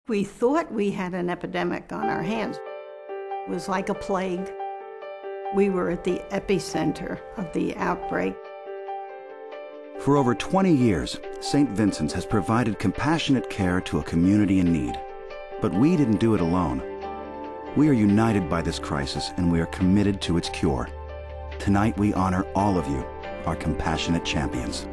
We thought we had an epidemic on our hands. It was like a plague. We were at the epicenter of the outbreak. For over 20 years, St. Vincent's has provided compassionate care to a community in need. But we didn't do it alone. We are united by this crisis, and we are committed to its cure. Tonight, we honor all of you, our compassionate champions.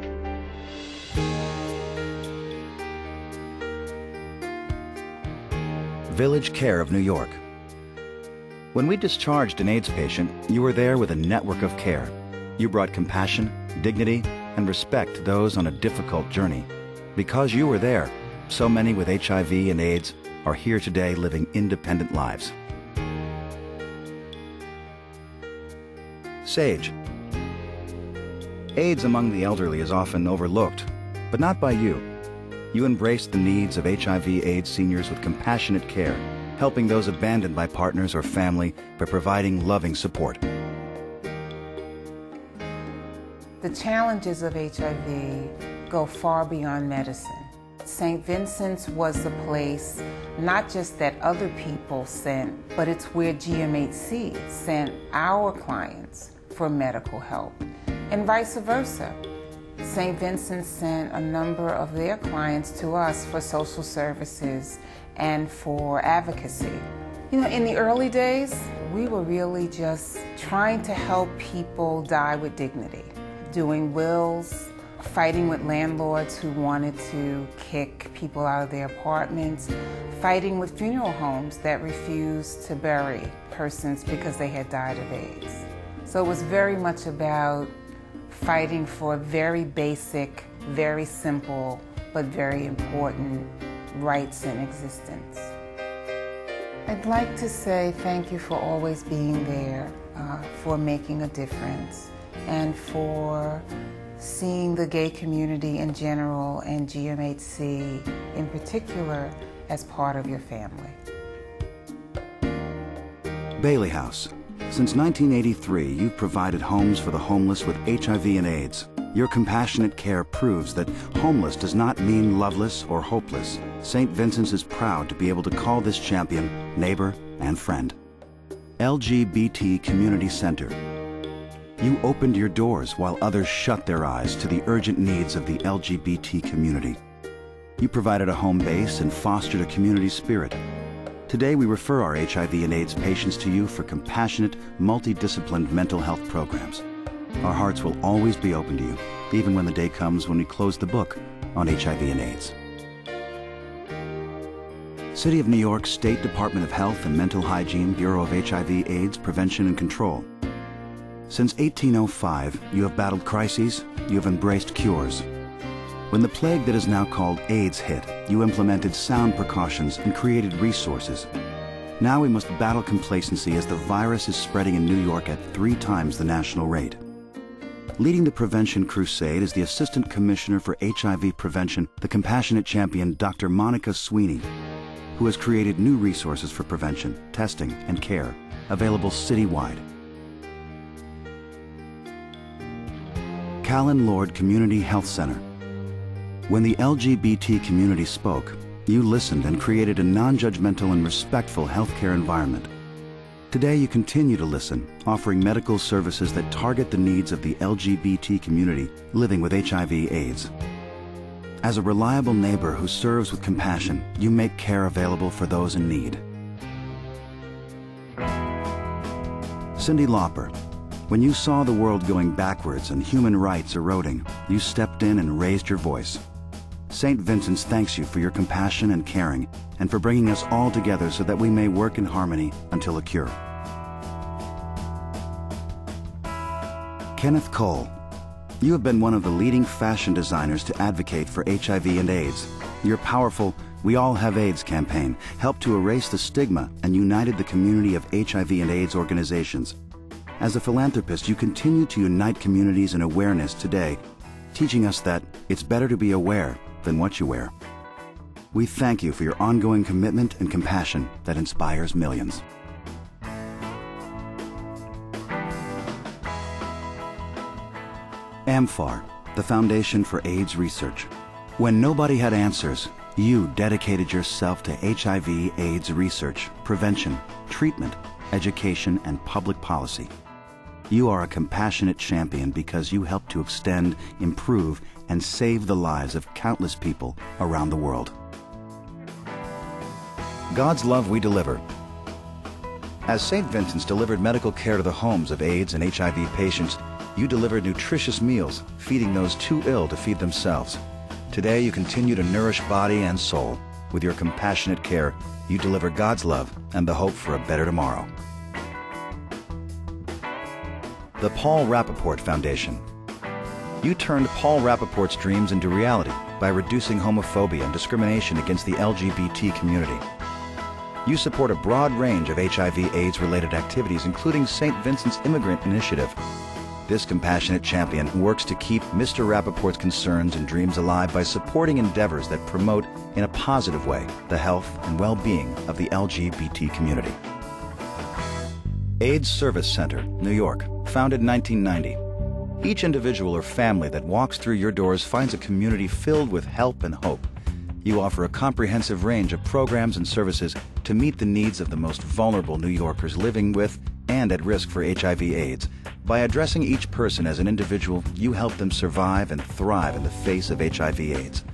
Village Care of New York. When we discharged an AIDS patient, you were there with a network of care. You brought compassion, dignity, and respect to those on a difficult journey. Because you were there, so many with HIV and AIDS are here today living independent lives. SAGE. AIDS among the elderly is often overlooked, but not by you. You embrace the needs of HIV/AIDS seniors with compassionate care, helping those abandoned by partners or family by providing loving support. The challenges of HIV go far beyond medicine. St. Vincent's was the place not just that other people sent, but it's where GMHC sent our clients for medical help, and vice versa. St. Vincent sent a number of their clients to us for social services and for advocacy. You know, in the early days, we were really just trying to help people die with dignity, doing wills, fighting with landlords who wanted to kick people out of their apartments, fighting with funeral homes that refused to bury persons because they had died of AIDS. So it was very much about fighting for very basic, very simple, but very important rights in existence. I'd like to say thank you for always being there, for making a difference, and for seeing the gay community in general and GMHC in particular as part of your family. Bailey House. Since 1983, you've provided homes for the homeless with HIV and AIDS. Your compassionate care proves that homeless does not mean loveless or hopeless. St. Vincent's is proud to be able to call this champion neighbor and friend. LGBT Community Center. You opened your doors while others shut their eyes to the urgent needs of the LGBT community. You provided a home base and fostered a community spirit. Today we refer our HIV and AIDS patients to you for compassionate, multidisciplined mental health programs. Our hearts will always be open to you, even when the day comes when we close the book on HIV and AIDS. City of New York State Department of Health and Mental Hygiene, Bureau of HIV/AIDS Prevention and Control. Since 1805, you have battled crises, you have embraced cures. When the plague that is now called AIDS hit, you implemented sound precautions and created resources. Now we must battle complacency as the virus is spreading in New York at 3 times the national rate. Leading the prevention crusade is the Assistant Commissioner for HIV Prevention, the compassionate champion Dr. Monica Sweeney, who has created new resources for prevention, testing, and care, available citywide. Callan Lord Community Health Center. When the LGBT community spoke, you listened and created a non-judgmental and respectful healthcare environment. Today you continue to listen, offering medical services that target the needs of the LGBT community living with HIV/AIDS. As a reliable neighbor who serves with compassion, you make care available for those in need. Cyndi Lauper. When you saw the world going backwards and human rights eroding, you stepped in and raised your voice. St. Vincent's thanks you for your compassion and caring, and for bringing us all together so that we may work in harmony until a cure. Kenneth Cole. You have been one of the leading fashion designers to advocate for HIV and AIDS. Your powerful We All Have AIDS campaign helped to erase the stigma and united the community of HIV and AIDS organizations. As a philanthropist, you continue to unite communities in awareness today, teaching us that it's better to be aware than what you wear. We thank you for your ongoing commitment and compassion that inspires millions. AMFAR, the Foundation for AIDS Research. When nobody had answers, You dedicated yourself to HIV/AIDS research, prevention, treatment, education, and public policy. You are a compassionate champion because you help to extend, improve, and save the lives of countless people around the world. God's love we deliver. As St. Vincent's delivered medical care to the homes of AIDS and HIV patients, you delivered nutritious meals, feeding those too ill to feed themselves. Today, you continue to nourish body and soul. With your compassionate care, you deliver God's love and the hope for a better tomorrow. The Paul Rappaport Foundation. You turned Paul Rappaport's dreams into reality by reducing homophobia and discrimination against the LGBT community. You support a broad range of HIV/AIDS-related activities, including St. Vincent's Immigrant Initiative. This compassionate champion works to keep Mr. Rappaport's concerns and dreams alive by supporting endeavors that promote, in a positive way, the health and well-being of the LGBT community. AIDS Service Center, New York, founded in 1990. Each individual or family that walks through your doors finds a community filled with help and hope. You offer a comprehensive range of programs and services to meet the needs of the most vulnerable New Yorkers living with and at risk for HIV/AIDS. By addressing each person as an individual, you help them survive and thrive in the face of HIV/AIDS.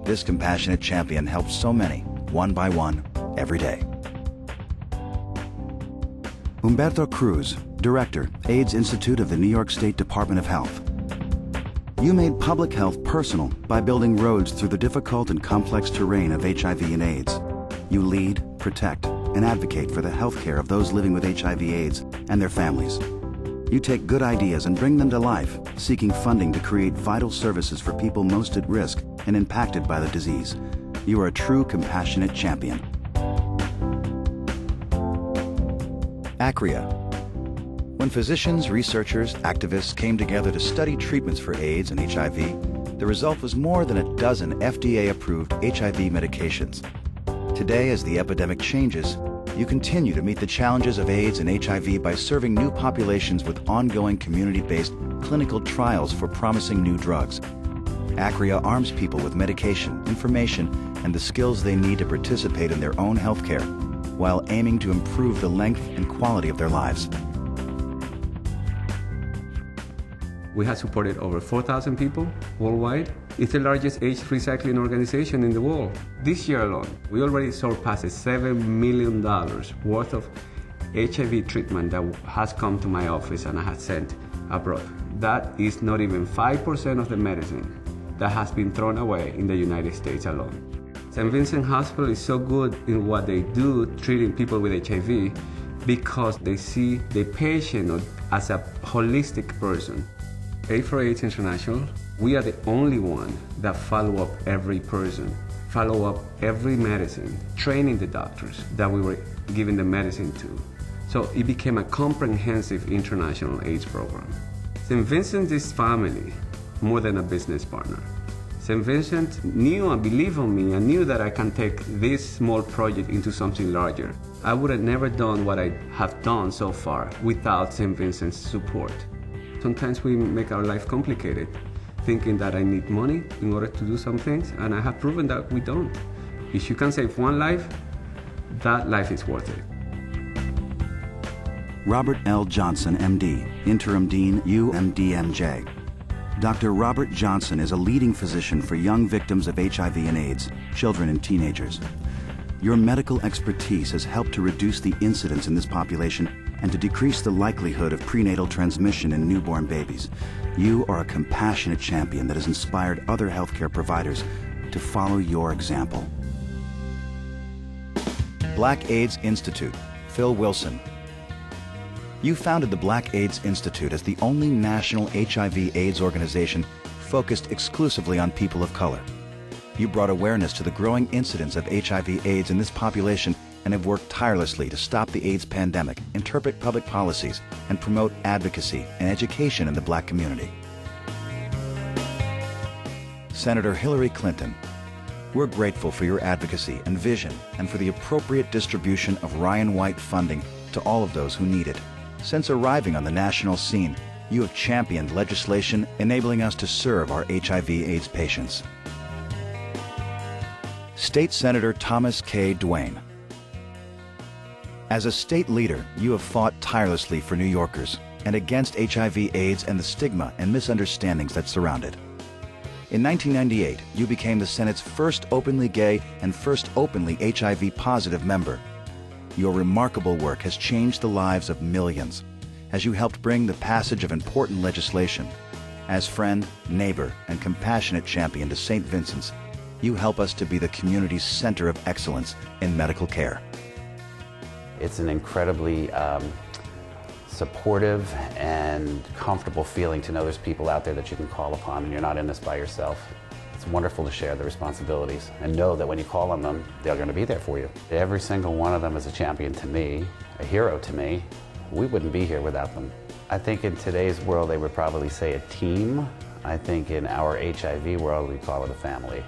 This compassionate champion helps so many, one by one, every day. Humberto Cruz, Director, AIDS Institute of the New York State Department of Health. You made public health personal by building roads through the difficult and complex terrain of HIV and AIDS. You lead, protect, and advocate for the health care of those living with HIV/AIDS and their families. You take good ideas and bring them to life, seeking funding to create vital services for people most at risk and impacted by the disease. You are a true compassionate champion. Acria. When physicians, researchers, activists came together to study treatments for AIDS and HIV, the result was more than a dozen FDA-approved HIV medications. Today, as the epidemic changes, you continue to meet the challenges of AIDS and HIV by serving new populations with ongoing community-based clinical trials for promising new drugs. Acria arms people with medication, information, and the skills they need to participate in their own health care, while aiming to improve the length and quality of their lives. We have supported over 4,000 people worldwide. It's the largest AIDS recycling organization in the world. This year alone, we already surpassed $7 million worth of HIV treatment that has come to my office and I have sent abroad. That is not even 5% of the medicine that has been thrown away in the United States alone. St. Vincent Hospital is so good in what they do treating people with HIV because they see the patient as a holistic person. A4AIDS International, we are the only one that follow up every person, follow up every medicine, training the doctors that we were giving the medicine to. So it became a comprehensive international AIDS program. St. Vincent is family more than a business partner. St. Vincent knew and believed in me and knew that I can take this small project into something larger. I would have never done what I have done so far without St. Vincent's support. Sometimes we make our life complicated, thinking that I need money in order to do some things, and I have proven that we don't. If you can save one life, that life is worth it. Robert L. Johnson, MD, Interim Dean, UMDMJ. Dr. Robert Johnson is a leading physician for young victims of HIV and AIDS, children and teenagers. Your medical expertise has helped to reduce the incidence in this population and to decrease the likelihood of prenatal transmission in newborn babies. You are a compassionate champion that has inspired other healthcare providers to follow your example. Black AIDS Institute, Phil Wilson. You founded the Black AIDS Institute as the only national HIV/AIDS organization focused exclusively on people of color. You brought awareness to the growing incidence of HIV/AIDS in this population and have worked tirelessly to stop the AIDS pandemic, interpret public policies, and promote advocacy and education in the Black community. Senator Hillary Clinton. We're grateful for your advocacy and vision and for the appropriate distribution of Ryan White funding to all of those who need it. Since arriving on the national scene, you have championed legislation enabling us to serve our HIV/AIDS patients. State Senator Thomas K. Duane. As a state leader, you have fought tirelessly for New Yorkers and against HIV/AIDS and the stigma and misunderstandings that surround it. In 1998, you became the Senate's first openly gay and first openly HIV-positive member. Your remarkable work has changed the lives of millions as you helped bring the passage of important legislation. As friend, neighbor, and compassionate champion to St. Vincent's, you help us to be the community's center of excellence in medical care. It's an incredibly supportive and comfortable feeling to know there's people out there that you can call upon and you're not in this by yourself. It's wonderful to share the responsibilities and know that when you call on them, they're going to be there for you. Every single one of them is a champion to me, a hero to me. We wouldn't be here without them. I think in today's world they would probably say a team. I think in our HIV world we call it a family.